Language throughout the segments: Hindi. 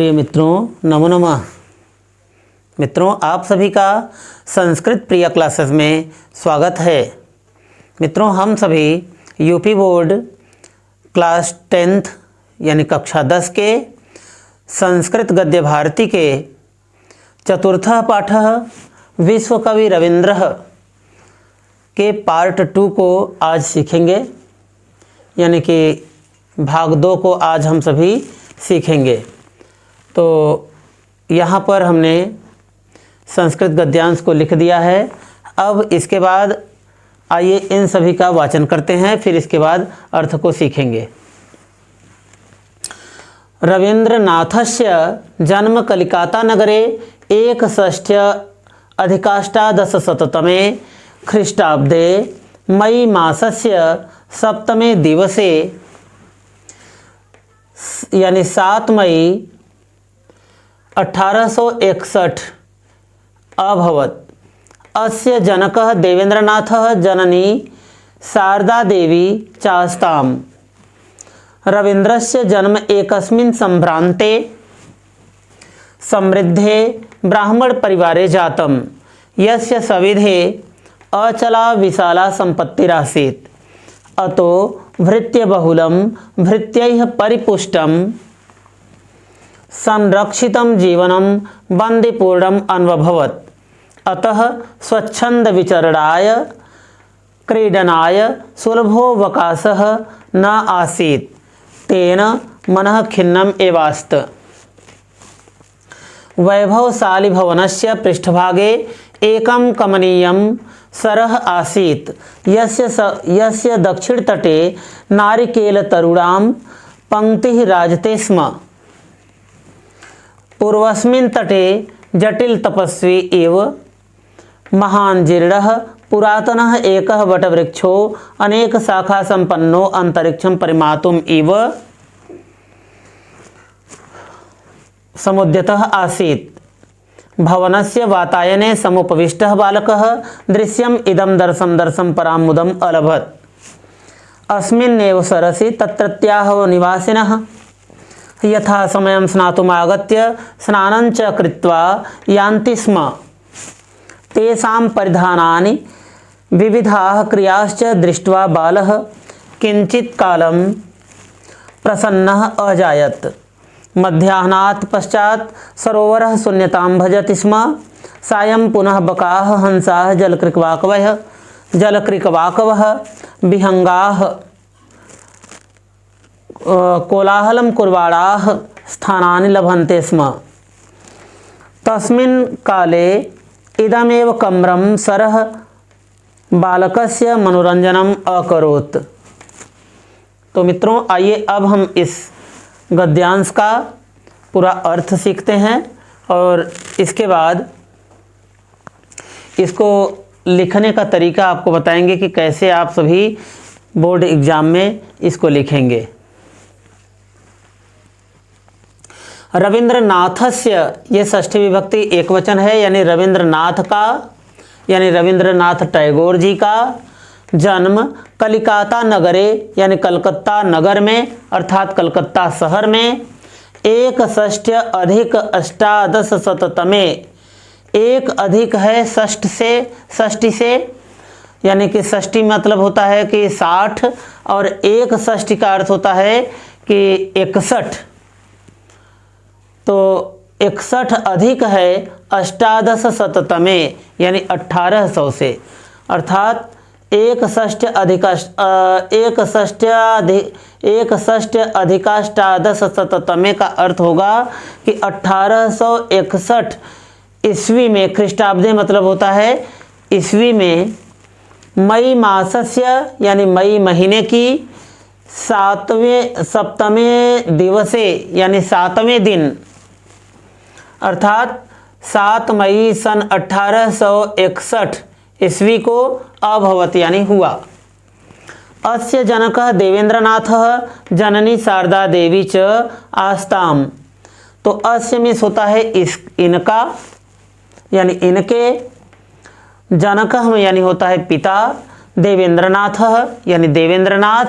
प्रिय मित्रों, नमो नमः। मित्रों, आप सभी का संस्कृत प्रिय क्लासेस में स्वागत है। मित्रों, हम सभी यूपी बोर्ड क्लास 10th यानी कक्षा 10 के संस्कृत गद्य भारती के चतुर्थः पाठः विश्व कवि रविंद्रः के पार्ट 2 को आज सीखेंगे, यानी कि भाग 2 को आज हम सभी सीखेंगे। तो यहाँ पर हमने संस्कृत गद्यांश को लिख दिया है। अब इसके बाद आइए इन सभी का वाचन करते हैं, फिर इसके बाद अर्थ को सीखेंगे। रवीन्द्रनाथस्य जन्म कलिकाता नगरे 61+अधिकाष्टादशशततमे ख्रीष्टाब्दे मई मासस्य सप्तमे दिवसे यानी 7 मई 1861 अभवत्। अस्य जनकः देवेन्द्रनाथः, जननी शारदा देवी चास्ताम्। रवीन्द्रस्य जन्म एकस्मिन् सम्भ्रान्ते समृद्धे ब्राह्मण परिवारे जातम्, यस्य सविधे अचला विशाला सम्पत्तिरासीत्। अतो भृत्यबहुलं भृत्यैः परिपुष्टं संरक्षितं जीवनं बन्दिपूर्णम् अन्वभवत्। अतः स्वच्छन्दविचरणाय क्रीडनाय सुलभोऽवकाशः न आसीत्। तेन मनः खिन्नम् एवास्त। वैभवशालीभवनस्य पृष्ठभागे एकं कमनीयं सरः आसीत्, यस्य दक्षिणतटे नारिकेलतरुणां पङ्क्तिः राजते स्म। पूर्वस्मिन् तटे जटिलतपस्वी इव महान् जीर्णः पुरातनः एकः वटवृक्षो अनेकशाखासम्पन्नो अन्तरिक्षं परिमातुम् इव समुद्यतः आसीत्। भवनस्य वातायने समुपविष्टः बालकः दृश्यम् इदं दर्शं परामुदम् अलभत्। अस्मिन्नेव सरसि तत्रत्याः निवासिनः यथा समयं स्नातुमागत्य स्नानं च कृत्वा यान्ति स्म। तेषां परिधानानि विविधाः क्रियाश्च दृष्ट्वा बालः किञ्चित् कालं प्रसन्नः अजायत। मध्याह्नात् पश्चात् सरोवरः शून्यतां भजति स्म। सायं पुनः बकाः हंसाः जलक्रिकवाकवः विहंगाः कोलाहलं कुर्वाणाः स्थानानि लभन्ते स्म। तस्मिन् काले इदमेव कम्रं सरः बालकस्य मनोरंजनम् अकरोत्। तो मित्रों, आइए अब हम इस गद्यांश का पूरा अर्थ सीखते हैं और इसके बाद इसको लिखने का तरीका आपको बताएंगे कि कैसे आप सभी बोर्ड एग्जाम में इसको लिखेंगे। रवीन्द्रनाथस्य, ये षष्ठी विभक्ति एकवचन है, यानी रवीन्द्रनाथ का यानी रवीन्द्रनाथ टैगोर जी का जन्म कलिकाता नगरे यानी कलकत्ता नगर में अर्थात कलकत्ता शहर में 61+अधिक-अष्टादशशततमे, एक अधिक है षष्ठी से यानी कि षष्ठी मतलब होता है कि 60 और एक षष्ठी का अर्थ होता है कि 61। तो 61 अधिक है अष्टादशशततमे यानी 1800 से, अर्थात 61+अधिकाष्टादशशततमे का अर्थ होगा कि 1861 ईस्वी में, ख्रीष्टाब्दे मतलब होता है ईस्वी में, मई मासस्य यानी मई महीने की सप्तमे दिवसे यानी 7वें दिन अर्थात 7 मई सन 1861 ईस्वी को अभवत यानी हुआ। अस्य जनकः देवेन्द्रनाथः, जननी शारदा देवी च आस्ताम। तो अस्य में होता है इनका यानी इनके, जनकः यानी होता है पिता, देवेन्द्रनाथः यानी देवेन्द्रनाथ,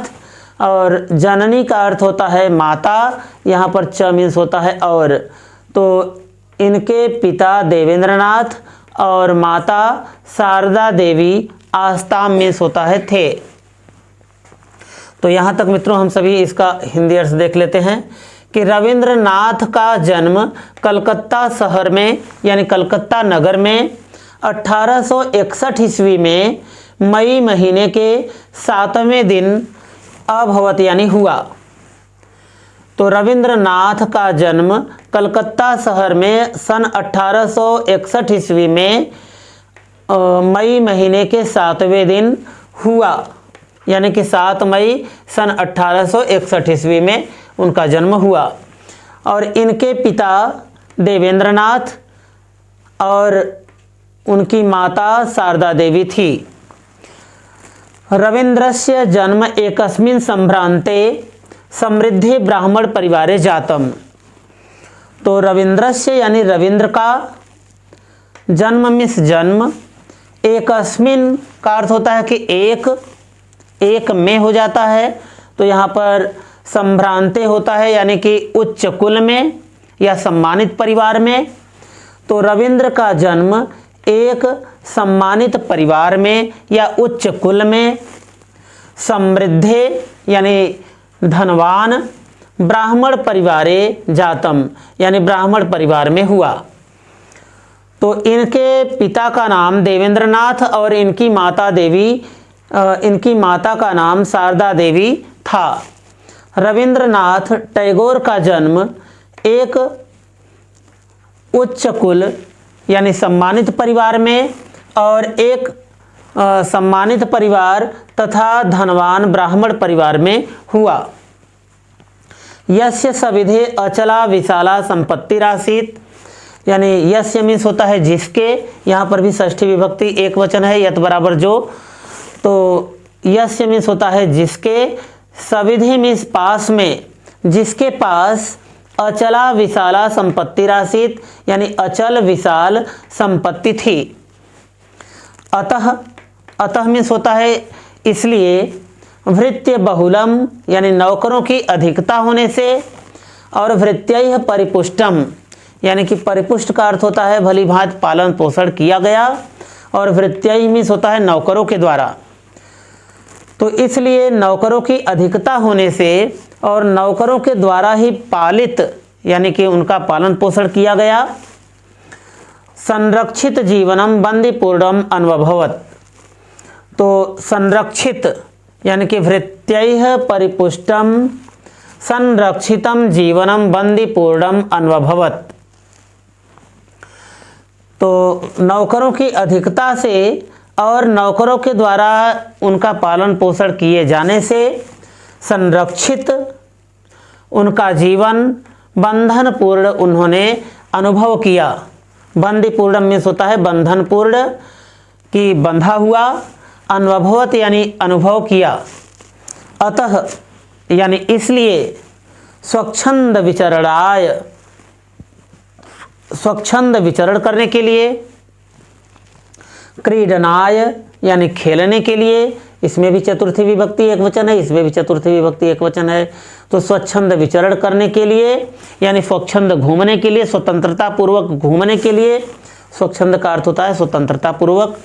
और जननी का अर्थ होता है माता, यहाँ पर च मीन्स होता है और। तो इनके पिता देवेंद्रनाथ और माता शारदा देवी, आस्ताम मीन्स होता है थे। तो यहाँ तक मित्रों हम सभी इसका हिंदी अर्थ देख लेते हैं कि रविंद्रनाथ का जन्म कलकत्ता शहर में यानी कलकत्ता नगर में 1861 ईस्वी में मई महीने के 7वें दिन अभवत यानी हुआ। तो रविंद्रनाथ का जन्म कलकत्ता शहर में सन 1861 ईस्वी में मई महीने के 7वें दिन हुआ, यानी कि 7 मई सन 1861 ईस्वी में उनका जन्म हुआ। और इनके पिता देवेंद्रनाथ और उनकी माता शारदा देवी थी। रविन्द्रस्य जन्म एकस्मिन् सम्भ्रान्ते समृद्धि ब्राह्मण परिवारे जातम। तो रविन्द्रस्य यानी रविंद्र का जन्म मीन्स जन्म, एकस्मिन् का अर्थ होता है कि एक में हो जाता है। तो यहाँ पर संभ्रांते होता है यानी कि उच्च कुल में या सम्मानित परिवार में। तो रविंद्र का जन्म एक सम्मानित परिवार में या उच्च कुल में, समृद्धे यानी धनवान, ब्राह्मण परिवारे जातम यानी ब्राह्मण परिवार में हुआ। तो इनके पिता का नाम देवेंद्रनाथ और इनकी माता का नाम शारदा देवी था। रविंद्रनाथ टैगोर का जन्म एक उच्च कुल यानी सम्मानित परिवार में और एक सम्मानित परिवार तथा धनवान ब्राह्मण परिवार में हुआ। यस्य सविधे अचला विशाला संपत्ति राशित, यानी यस्य मीन्स होता है जिसके, यहाँ पर भी षष्ठी विभक्ति एक वचन है, यत बराबर जो। तो यस्य मीन्स होता है जिसके, सविधि मीन्स पास में, जिसके पास अचला विशाला संपत्ति राशित यानी अचल विशाल संपत्ति थी। अतः मीन्स होता है इसलिए, भृत्य बहुलम यानी नौकरों की अधिकता होने से, और भृत्यैः परिपुष्टम यानी कि परिपुष्ट का अर्थ होता है भली भांति पालन पोषण किया गया, और भृत्यैः मीन्स होता है नौकरों के द्वारा। तो इसलिए नौकरों की अधिकता होने से और नौकरों के द्वारा ही पालित यानी कि उनका पालन पोषण किया गया, संरक्षित जीवनम बंदीपूर्णम अन्वभवत। तो संरक्षित यानी कि भृत्यैः परिपुष्टम संरक्षितम जीवनम बंदीपूर्णम अन्वभवत। तो नौकरों की अधिकता से और नौकरों के द्वारा उनका पालन पोषण किए जाने से संरक्षित उनका जीवन बंधनपूर्ण उन्होंने अनुभव किया। बंदीपूर्ण मीन्स होता है बंधनपूर्ण कि बंधा हुआ, अनुभवत यानी अनुभव किया। अतः यानी इसलिए स्वच्छंद विचरण करने के लिए, क्रीडनाय यानी खेलने के लिए, इसमें भी चतुर्थी विभक्ति एक वचन है, इसमें भी चतुर्थी विभक्ति एक वचन है। तो स्वच्छंद विचरण करने के लिए यानी स्वच्छंद घूमने के लिए, स्वतंत्रता पूर्वक घूमने के लिए। स्वच्छंद का अर्थ होता है स्वतंत्रता पूर्वक,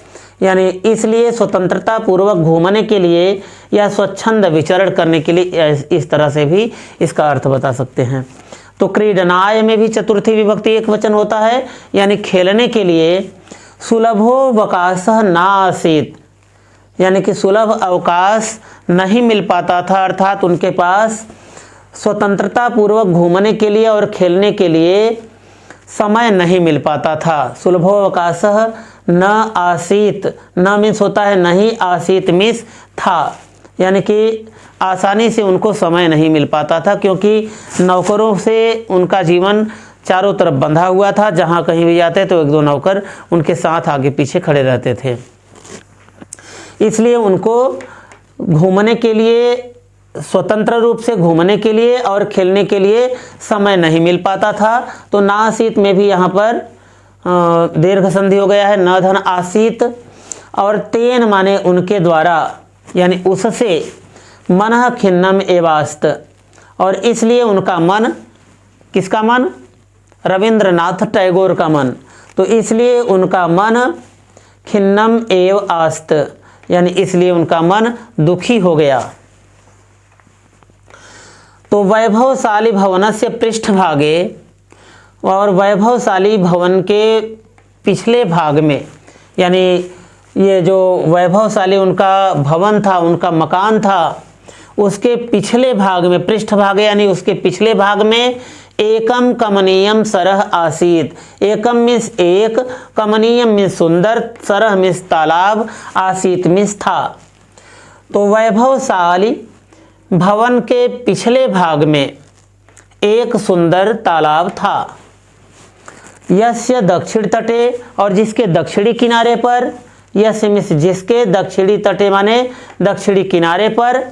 यानी इसलिए स्वतंत्रता पूर्वक घूमने के लिए या स्वच्छंद विचरण करने के लिए, इस तरह से भी इसका अर्थ बता सकते हैं। तो क्रीडनाय में भी चतुर्थी विभक्ति एक वचन होता है यानी खेलने के लिए। सुलभोवकाशः न आसीत् यानी कि सुलभ अवकाश नहीं मिल पाता था, अर्थात उनके पास स्वतंत्रता पूर्वक घूमने के लिए और खेलने के लिए समय नहीं मिल पाता था। सुलभोवकाशः न आसीत, न मीन्स होता है नहीं, आसीत मीन्स था, यानी कि आसानी से उनको समय नहीं मिल पाता था, क्योंकि नौकरों से उनका जीवन चारों तरफ बंधा हुआ था। जहाँ कहीं भी जाते तो एक दो नौकर उनके साथ आगे पीछे खड़े रहते थे, इसलिए उनको घूमने के लिए, स्वतंत्र रूप से घूमने के लिए और खेलने के लिए समय नहीं मिल पाता था। तो नासीत में भी यहाँ पर दीर्घ संधि हो गया है, न धन आसीत, और तेन माने उनके द्वारा यानी उससे, मनः खिन्नम एवास्त, और इसलिए उनका मन, किसका मन? रविंद्रनाथ टैगोर का मन, तो इसलिए उनका मन खिन्नम एव आस्त, यानी इसलिए उनका मन दुखी हो गया। तो वैभवशाली भवनस्य पृष्ठभागे, और वैभवशाली भवन के पिछले भाग में, यानी ये जो वैभवशाली उनका भवन था, उनका मकान था, उसके पिछले भाग में, पृष्ठभाग यानी उसके पिछले भाग में एकम कमनीयम सरह आसीत। एकम मीन्स एक, कमनीयम मीन्स सुंदर, सरह मीन्स तालाब, आसीत मीन्स था। तो वैभवशाली भवन के पिछले भाग में एक सुंदर तालाब था। यस्य दक्षिण तटे, और जिसके दक्षिणी किनारे पर, यस्य मीन्स जिसके, दक्षिणी तटे माने दक्षिणी किनारे पर,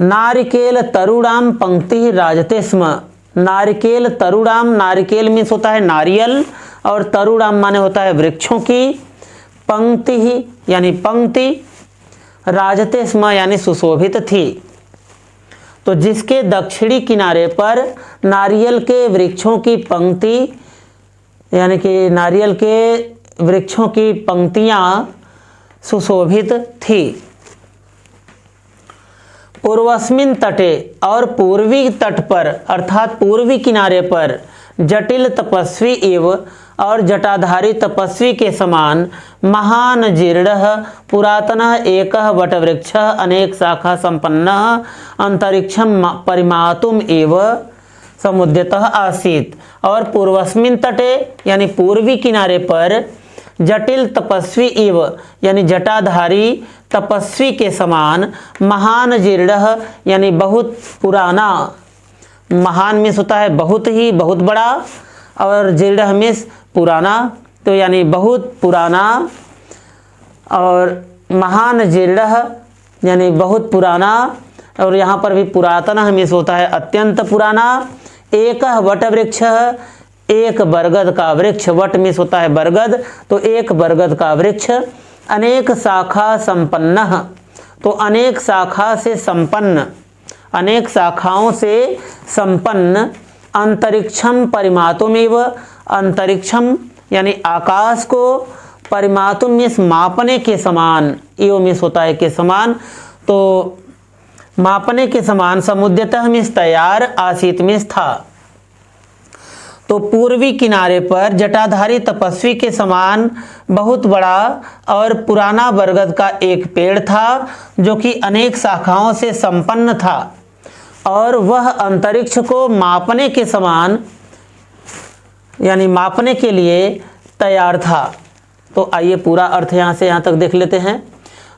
नारिकेल तरुणाम पंक्ति राजते स्म। नारिकेल तरुणाम, नारिकेल मीन्स होता है नारियल, और तरुणाम माने होता है वृक्षों की, पंक्ति ही यानी पंक्ति, राजते स्म यानी सुशोभित थी। तो जिसके दक्षिणी किनारे पर नारियल के वृक्षों की पंक्ति, यानी कि नारियल के वृक्षों की पंक्तियां सुशोभित थी। पूर्वस्मिन तटे, और पूर्वी तट पर अर्थात पूर्वी किनारे पर, जटिल तपस्वी एव, और जटाधारी तपस्वी के समान, महान जीर्णः पुरातनः एकः वटवृक्षः अनेक शाखा संपन्नः अंतरिक्षं परिमातुम एव समुद्यतः आसीत। और पूर्वस्मिन तटे यानी पूर्वी किनारे पर, जटिल तपस्वी एव यानी जटाधारी तपस्वी के समान, महान जीर्णः यानी बहुत पुराना, महान मीन्स होता है बहुत ही, बहुत बड़ा, और जीर्णः मीन्स पुराना, तो यानी बहुत पुराना, और महान जीर्णः यानी बहुत पुराना, और यहाँ पर भी पुरातन मीन्स होता है अत्यंत पुराना। एक वट वृक्ष, एक बरगद का वृक्ष, वट मीन्स होता है बरगद, तो एक बरगद का वृक्ष, अनेक शाखा संपन्न, तो अनेक शाखा से संपन्न, अनेक शाखाओं से संपन्न, अंतरिक्षम परिमातुमेव, अंतरिक्षम यानी आकाश को, परिमातुम मीन्स मापने के समान, एव मीन्स होता है के समान, तो मापने के समान, समुद्यतः मीन्स तैयार, आसीत मीन्स था। तो पूर्वी किनारे पर जटाधारी तपस्वी के समान बहुत बड़ा और पुराना बरगद का एक पेड़ था, जो कि अनेक शाखाओं से संपन्न था, और वह अंतरिक्ष को मापने के समान यानी मापने के लिए तैयार था। तो आइए पूरा अर्थ यहाँ से यहाँ तक देख लेते हैं।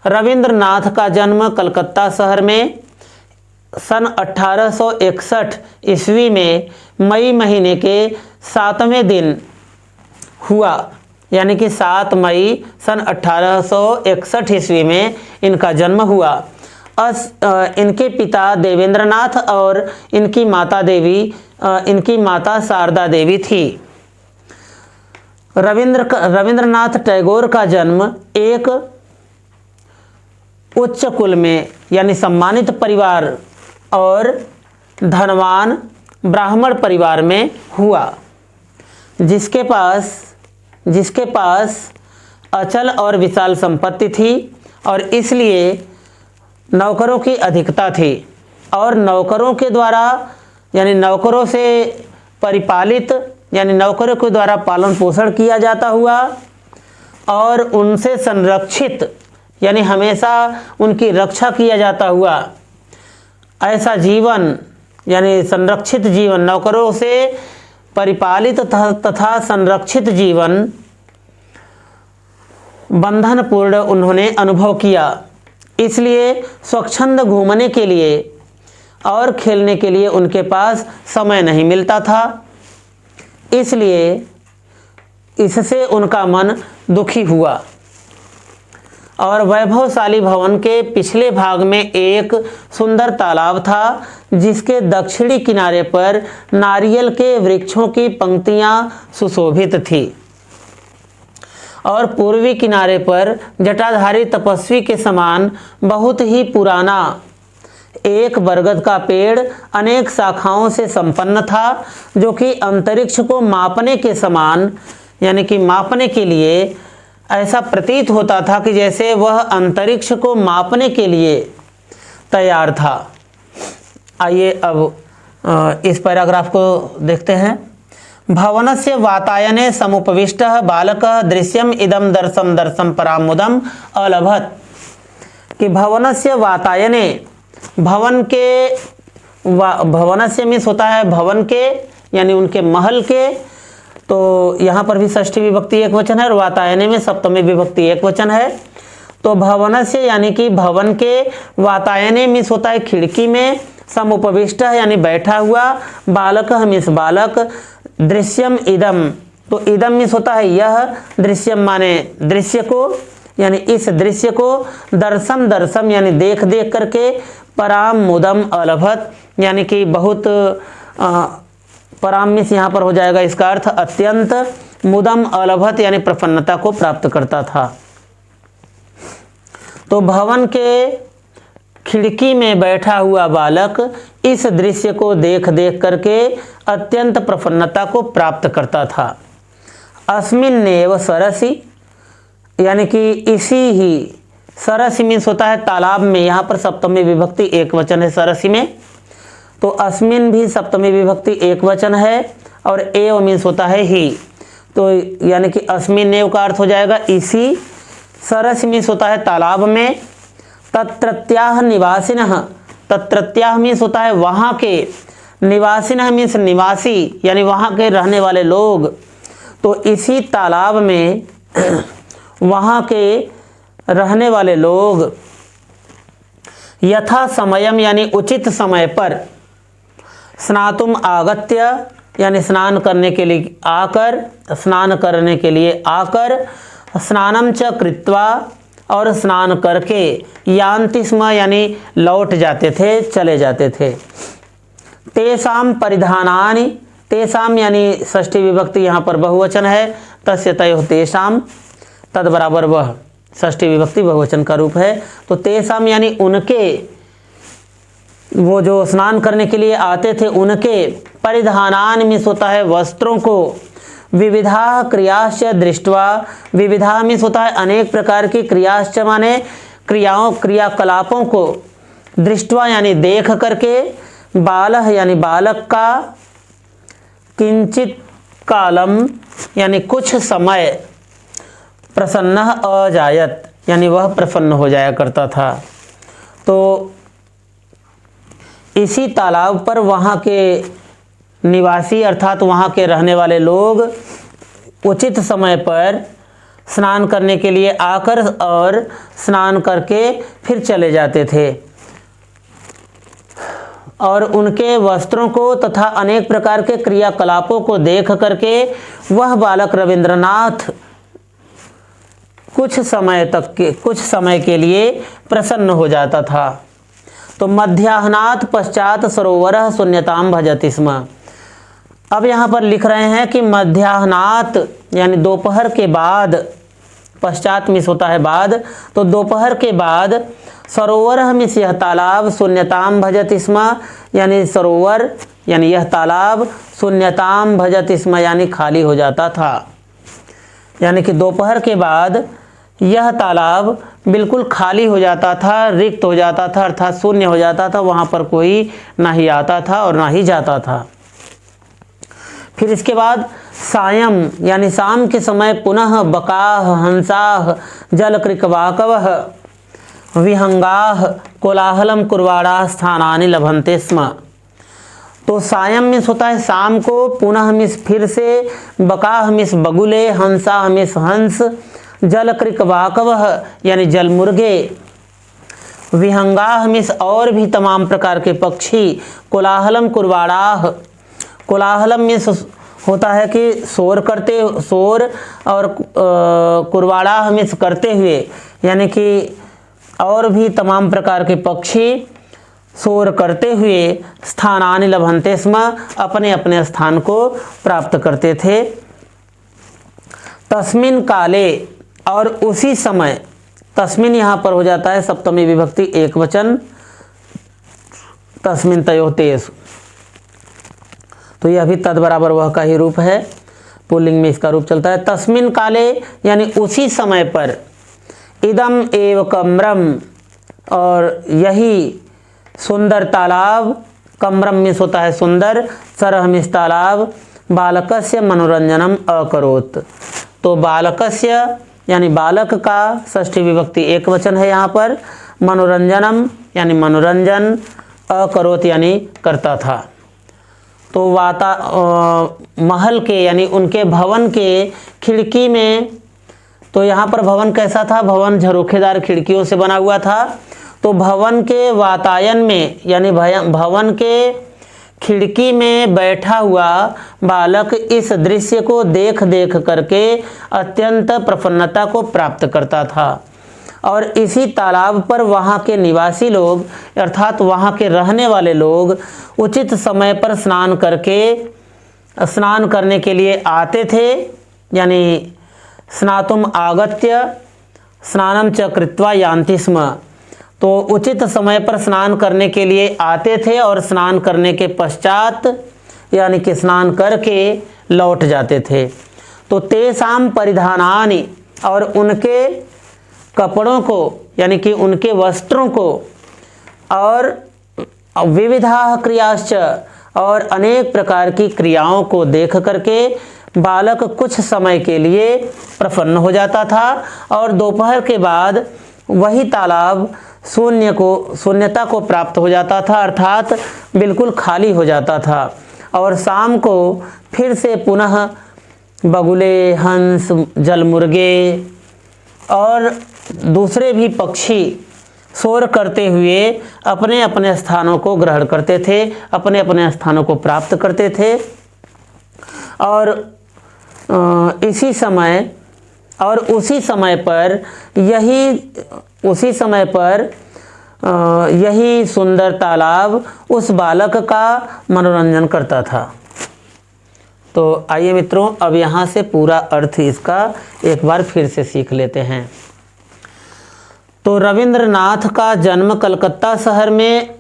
रविंद्रनाथ का जन्म कलकत्ता शहर में सन 1861 ईस्वी में मई महीने के 7वें दिन हुआ, यानी कि 7 मई सन 1861 ईस्वी में इनका जन्म हुआ। इनके पिता देवेंद्रनाथ और इनकी माता शारदा देवी थी। रविंद्रनाथ टैगोर का जन्म एक उच्च कुल में यानी सम्मानित परिवार और धनवान ब्राह्मण परिवार में हुआ, जिसके पास अचल और विशाल संपत्ति थी, और इसलिए नौकरों की अधिकता थी, और नौकरों के द्वारा यानी नौकरों से परिपालित यानी नौकरों के द्वारा पालन पोषण किया जाता हुआ, और उनसे संरक्षित यानी हमेशा उनकी रक्षा किया जाता हुआ ऐसा जीवन यानी संरक्षित जीवन, नौकरों से परिपालित तथा संरक्षित जीवन बंधनपूर्ण उन्होंने अनुभव किया। इसलिए स्वच्छंद घूमने के लिए और खेलने के लिए उनके पास समय नहीं मिलता था, इसलिए इससे उनका मन दुखी हुआ। और वैभवशाली भवन के पिछले भाग में एक सुंदर तालाब था, जिसके दक्षिणी किनारे पर नारियल के वृक्षों की पंक्तियां सुशोभित थी। और पूर्वी किनारे पर जटाधारी तपस्वी के समान बहुत ही पुराना एक बरगद का पेड़ अनेक शाखाओं से संपन्न था, जो कि अंतरिक्ष को मापने के समान, यानी कि मापने के लिए ऐसा प्रतीत होता था कि जैसे वह अंतरिक्ष को मापने के लिए तैयार था। आइए अब इस पैराग्राफ को देखते हैं। भवनस्य वातायने समुपविष्टः बालकः दृश्यम इदम दर्शम दर्शम परामुदम अलभत। कि भवनस्य वातायने, भवन के भवनस्य मीन्स होता है भवन के, यानी उनके महल के। तो यहाँ पर भी षष्ठी विभक्ति एक वचन है और वातायने में सप्तमी विभक्ति एक वचन है। तो भवनस्य यानी कि भवन के, वातायने मीन्स होता है खिड़की में, समुपविष्ट यानी बैठा हुआ, बालक मीन्स बालक, दृश्यम इदम, तो इदम मीन्स होता है यह, दृश्यम माने दृश्य को, यानी इस दृश्य को, दर्शम दर्शम यानी देख देख करके, पराम मुदम अलभत यानी कि बहुत पराम मीन्स यहाँ पर हो जाएगा इसका अर्थ अत्यंत, मुदम अलभत यानी प्रसन्नता को प्राप्त करता था। तो भवन के खिड़की में बैठा हुआ बालक इस दृश्य को देख देख करके अत्यंत प्रसन्नता को प्राप्त करता था। अस्मिन्नेव सरसी यानी कि इसी ही, सरसी मीन्स होता है तालाब में, यहाँ पर सप्तमी विभक्ति एक वचन है सरसी में, तो अस्मिन भी सप्तमी विभक्ति एक वचन है और एव मीन्स होता है ही, तो यानी कि अस्मिन्नेव का अर्थ हो जाएगा इसी, सरस मीन्स होता है तालाब में, तत्रत्याह निवासिनः, तत्रत्याह मीन्स होता है वहाँ के, निवासिनः मीन्स निवासी यानी वहाँ के रहने वाले लोग, तो इसी तालाब में वहाँ के रहने वाले लोग यथा समयम यानी उचित समय पर, स्नातुम आगत्य यानी स्नान करने के लिए आकर, स्नान करने के लिए आकर, स्नानम च कृत्वा और स्नान करके, यान्ति स्म यानी लौट जाते थे, चले जाते थे। तेषाम परिधानानि, तेषाम यानी षष्ठी विभक्ति यहाँ पर बहुवचन है, तस्य तयोः तेषाम, तद बराबर वह, षष्ठी विभक्ति बहुवचन का रूप है। तो तेषाम यानी उनके, वो जो स्नान करने के लिए आते थे उनके, परिधानानि मीन्स होता है वस्त्रों को, विविधा क्रियाश्च दृष्ट्वा, विविधा मीन्स होता है अनेक प्रकार की, क्रियाश्च माने क्रियाओं क्रियाकलापों को, दृष्ट्वा यानी देख करके, बालः यानी बालक का, किंचित कालम यानी कुछ समय, प्रसन्न अजायत यानी वह प्रसन्न हो जाया करता था। तो इसी तालाब पर वहाँ के निवासी अर्थात वहाँ के रहने वाले लोग उचित समय पर स्नान करने के लिए आकर और स्नान करके फिर चले जाते थे, और उनके वस्त्रों को तथा अनेक प्रकार के क्रियाकलापों को देख करके वह बालक रविंद्रनाथ कुछ समय के लिए प्रसन्न हो जाता था। तो मध्याह्नात् पश्चात सरोवरः शून्यतां भजति स्म। अब यहाँ पर लिख रहे हैं कि मध्याह्नात् यानी दोपहर के बाद, पश्चात मिस होता है बाद, तो दोपहर के बाद, सरोवरः मिस यह तालाब, शून्यतां भजति स्म यानी सरोवर यानी यह तालाब, शून्यतां भजति स्म यानी खाली हो जाता था। यानी कि दोपहर के बाद यह तालाब बिल्कुल खाली हो जाता था, रिक्त हो जाता था, अर्थात शून्य हो जाता था, वहाँ पर कोई ना ही आता था और ना ही जाता था। फिर इसके बाद सायं यानी शाम के समय पुनः बकाह हंसाह जलकृकवाकवः विहंगाह कोलाहलम कुर्वाणाः स्थानानि लभन्ते स्म। तो सायं मिस होता है शाम को, पुनः मिस फिर से, बकाह मिस बगुले, हंसा मिस हंस, जलकृकवाकवः यानी जलमुर्गे, विहंगाह मिस और भी तमाम प्रकार के पक्षी, कोलाहलम कुर्वाणाः, कोलाहलम मिस होता है कि शोर करते, शोर, और कुर्वाणाः मिस करते हुए यानी कि और भी तमाम प्रकार के पक्षी शोर करते हुए, स्थानानि लभन्ते स्म अपने अपने स्थान को प्राप्त करते थे। तस्मिन काले, और उसी समय, तस्मिन यहाँ पर हो जाता है सप्तमी विभक्ति एक वचन, तस्मिन तयोः तेषु, तो यह भी तद बराबर वह का ही रूप है, पुल्लिंग में इसका रूप चलता है। तस्मिन काले यानी उसी समय पर, इदम एव कम्रम, और यही सुंदर तालाब, कम्रम मिस होता है सुंदर, सरह मिस तालाब, बालकस्य मनोरंजनम अकरोत्, तो बालकस्य यानी बालक का षष्ठी विभक्ति एक वचन है यहाँ पर, मनोरंजनम यानी मनोरंजन, अकरोत् यानी करता था। तो महल के यानी उनके भवन के खिड़की में, तो यहाँ पर भवन कैसा था, भवन झरोखेदार खिड़कियों से बना हुआ था, तो भवन के वातायन में यानी भवन के खिड़की में बैठा हुआ बालक इस दृश्य को देख देख करके अत्यंत प्रसन्नता को प्राप्त करता था। और इसी तालाब पर वहाँ के निवासी लोग अर्थात वहाँ के रहने वाले लोग उचित समय पर स्नान करने के लिए आते थे, यानी स्नातुम आगत्य स्नानम च कृत्वा यान्ति स्म, तो उचित समय पर स्नान करने के लिए आते थे और स्नान करने के पश्चात यानी कि स्नान करके लौट जाते थे। तो तेषाम परिधानानि, और उनके कपड़ों को यानी कि उनके वस्त्रों को, और विविधा क्रियाश्च, और अनेक प्रकार की क्रियाओं को देख करके बालक कुछ समय के लिए प्रसन्न हो जाता था, और दोपहर के बाद वही तालाब शून्यता को प्राप्त हो जाता था, अर्थात बिल्कुल खाली हो जाता था, और शाम को फिर से पुनः बगुले, हंस, जलमुर्गे और दूसरे भी पक्षी शोर करते हुए अपने अपने स्थानों को ग्रहण करते थे, अपने अपने स्थानों को प्राप्त करते थे। और उसी समय पर यही सुंदर तालाब उस बालक का मनोरंजन करता था। तो आइए मित्रों, अब यहाँ से पूरा अर्थ इसका एक बार फिर से सीख लेते हैं। तो रविंद्रनाथ का जन्म कलकत्ता शहर में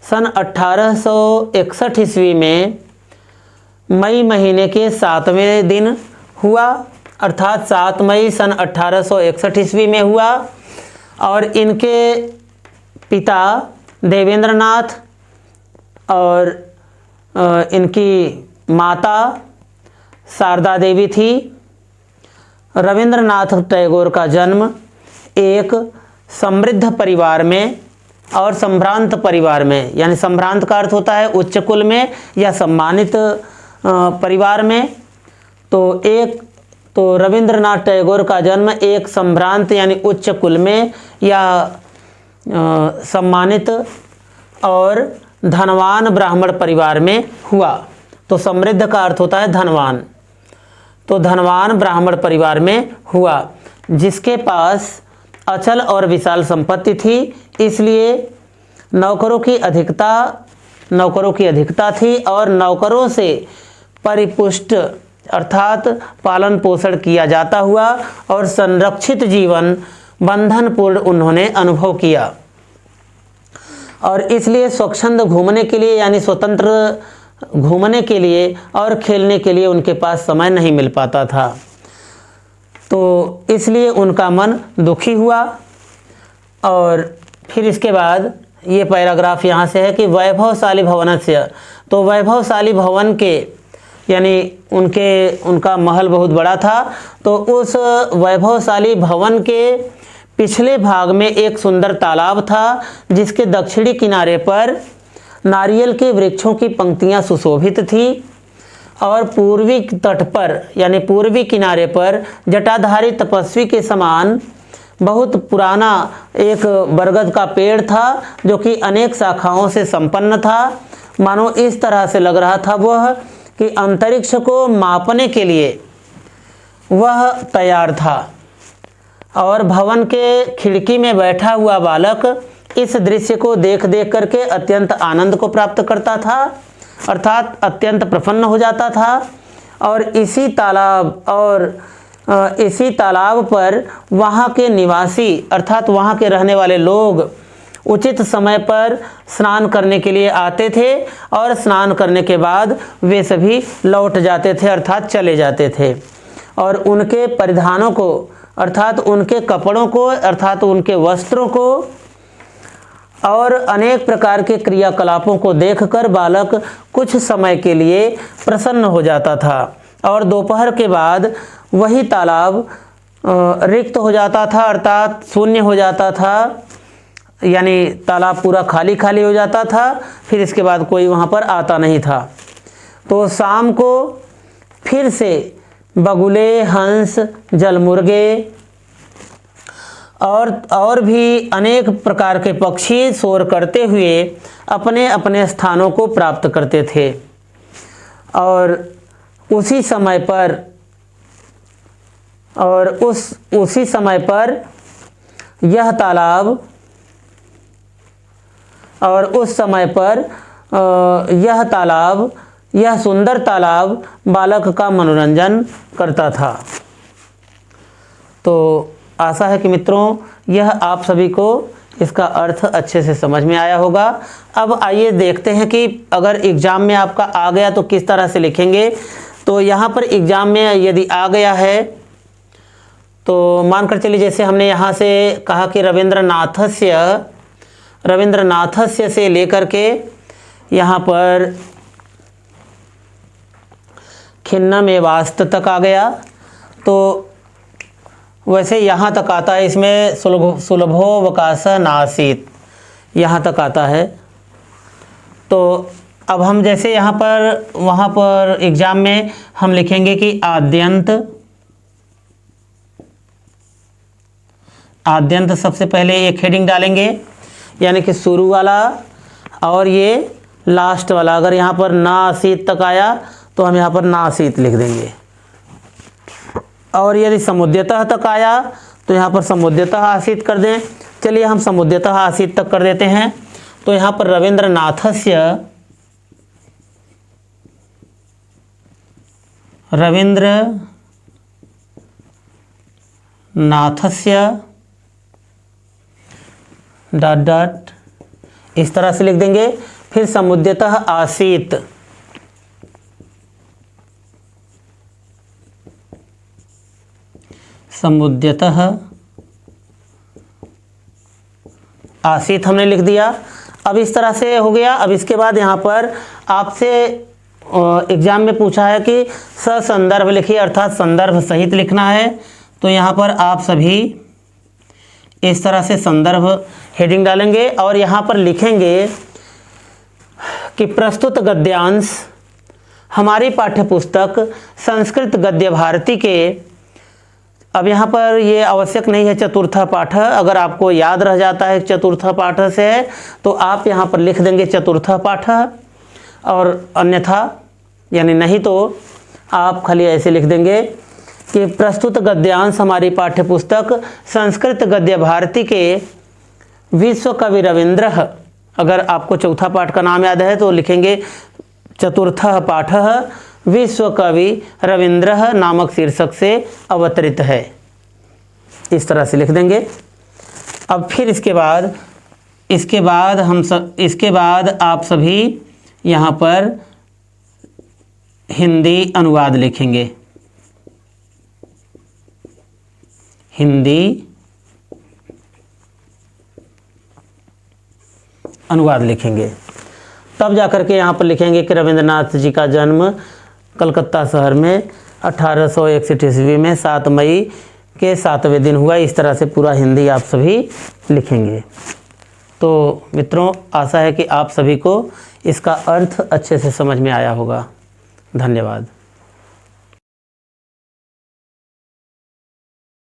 सन 1861 ईस्वी में मई महीने के 7वें दिन हुआ, अर्थात 7 मई सन 1861 ईस्वी में हुआ। और इनके पिता देवेंद्रनाथ और इनकी माता शारदा देवी थी। रविंद्रनाथ टैगोर का जन्म एक समृद्ध परिवार में और संभ्रांत परिवार में, यानी संभ्रांत का अर्थ होता है उच्च कुल में या सम्मानित परिवार में। तो रविंद्रनाथ टैगोर का जन्म एक संभ्रांत यानी उच्च कुल में या सम्मानित और धनवान ब्राह्मण परिवार में हुआ। तो समृद्ध का अर्थ होता है धनवान, तो धनवान ब्राह्मण परिवार में हुआ, जिसके पास अचल और विशाल संपत्ति थी, इसलिए नौकरों की अधिकता थी और नौकरों से परिपुष्ट अर्थात पालन पोषण किया जाता हुआ और संरक्षित जीवन बंधनपूर्ण उन्होंने अनुभव किया। और इसलिए स्वच्छंद घूमने के लिए यानी स्वतंत्र घूमने के लिए और खेलने के लिए उनके पास समय नहीं मिल पाता था। तो इसलिए उनका मन दुखी हुआ। और फिर इसके बाद ये पैराग्राफ यहाँ से है कि वैभवशाली भवनस्य, तो वैभवशाली भवन के यानी उनका महल बहुत बड़ा था, तो उस वैभवशाली भवन के पिछले भाग में एक सुंदर तालाब था, जिसके दक्षिणी किनारे पर नारियल के वृक्षों की पंक्तियां सुशोभित थी और पूर्वी तट पर यानी पूर्वी किनारे पर जटाधारी तपस्वी के समान बहुत पुराना एक बरगद का पेड़ था, जो कि अनेक शाखाओं से संपन्न था। मानो इस तरह से लग रहा था वह कि अंतरिक्ष को मापने के लिए वह तैयार था। और भवन के खिड़की में बैठा हुआ बालक इस दृश्य को देख देख करके अत्यंत आनंद को प्राप्त करता था, अर्थात अत्यंत प्रसन्न हो जाता था। और इसी तालाब और इसी तालाब पर वहाँ के निवासी अर्थात वहाँ के रहने वाले लोग उचित समय पर स्नान करने के लिए आते थे और स्नान करने के बाद वे सभी लौट जाते थे अर्थात चले जाते थे। और उनके परिधानों को अर्थात उनके कपड़ों को अर्थात उनके वस्त्रों को और अनेक प्रकार के क्रियाकलापों को देखकर बालक कुछ समय के लिए प्रसन्न हो जाता था और दोपहर के बाद वही तालाब रिक्त हो जाता था अर्थात शून्य हो जाता था, यानी तालाब पूरा खाली खाली हो जाता था। फिर इसके बाद कोई वहाँ पर आता नहीं था। तो शाम को फिर से बगुले, हंस, जलमुर्गे और भी अनेक प्रकार के पक्षी शोर करते हुए अपने अपने स्थानों को प्राप्त करते थे। और उसी समय पर यह तालाब यह सुंदर तालाब बालक का मनोरंजन करता था। तो आशा है कि मित्रों यह आप सभी को इसका अर्थ अच्छे से समझ में आया होगा। अब आइए देखते हैं कि अगर एग्ज़ाम में आपका आ गया तो किस तरह से लिखेंगे। तो यहाँ पर एग्ज़ाम में यदि आ गया है तो मानकर चलिए जैसे हमने यहाँ से कहा कि रविंद्रनाथस्य से लेकर के यहाँ पर खिन्नमेवास्त तक आ गया। तो वैसे यहाँ तक आता है, इसमें सुलभोवकाश नासीत यहाँ तक आता है। तो अब हम जैसे यहाँ पर वहाँ पर एग्ज़ाम में हम लिखेंगे कि आद्यंत सबसे पहले एक हेडिंग डालेंगे, यानी कि शुरू वाला और ये लास्ट वाला। अगर यहाँ पर नासीत तक आया तो हम यहाँ पर नासीत लिख देंगे। और यदि समुद्यतः तक आया तो यहाँ पर समुद्यतः आसीत कर दें। चलिए हम समुद्यतः आसीत तक कर देते हैं। तो यहाँ पर रविंद्रनाथस्य डॉट इस तरह से लिख देंगे। फिर समुद्यतः आसीत, समुद्यतः आसीत हमने लिख दिया। अब इस तरह से हो गया। अब इसके बाद यहाँ पर आपसे एग्ज़ाम में पूछा है कि ससंदर्भ लिखिए अर्थात संदर्भ सहित लिखना है। तो यहाँ पर आप सभी इस तरह से संदर्भ हेडिंग डालेंगे और यहाँ पर लिखेंगे कि प्रस्तुत गद्यांश हमारी पाठ्यपुस्तक संस्कृत गद्य भारती के, अब यहाँ पर ये आवश्यक नहीं है चतुर्थ पाठ, अगर आपको याद रह जाता है चतुर्थ पाठ से तो आप यहाँ पर लिख देंगे चतुर्थ पाठ, और अन्यथा यानी नहीं तो आप खाली ऐसे लिख देंगे कि प्रस्तुत गद्यांश हमारी पाठ्यपुस्तक संस्कृत गद्य भारती के विश्व कवि रविंद्रः, अगर आपको चौथा पाठ का नाम याद है तो लिखेंगे चतुर्थः पाठः विश्व कवि रविंद्रः नामक शीर्षक से अवतरित है। इस तरह से लिख देंगे। अब फिर इसके बाद आप सभी यहाँ पर हिंदी अनुवाद लिखेंगे। हिंदी अनुवाद लिखेंगे। तब जाकर के यहाँ पर लिखेंगे कि रविंद्रनाथ जी का जन्म कलकत्ता शहर में 1861 ईस्वी में 7 मई के 7वें दिन हुआ। इस तरह से पूरा हिंदी आप सभी लिखेंगे। तो मित्रों आशा है कि आप सभी को इसका अर्थ अच्छे से समझ में आया होगा। धन्यवाद।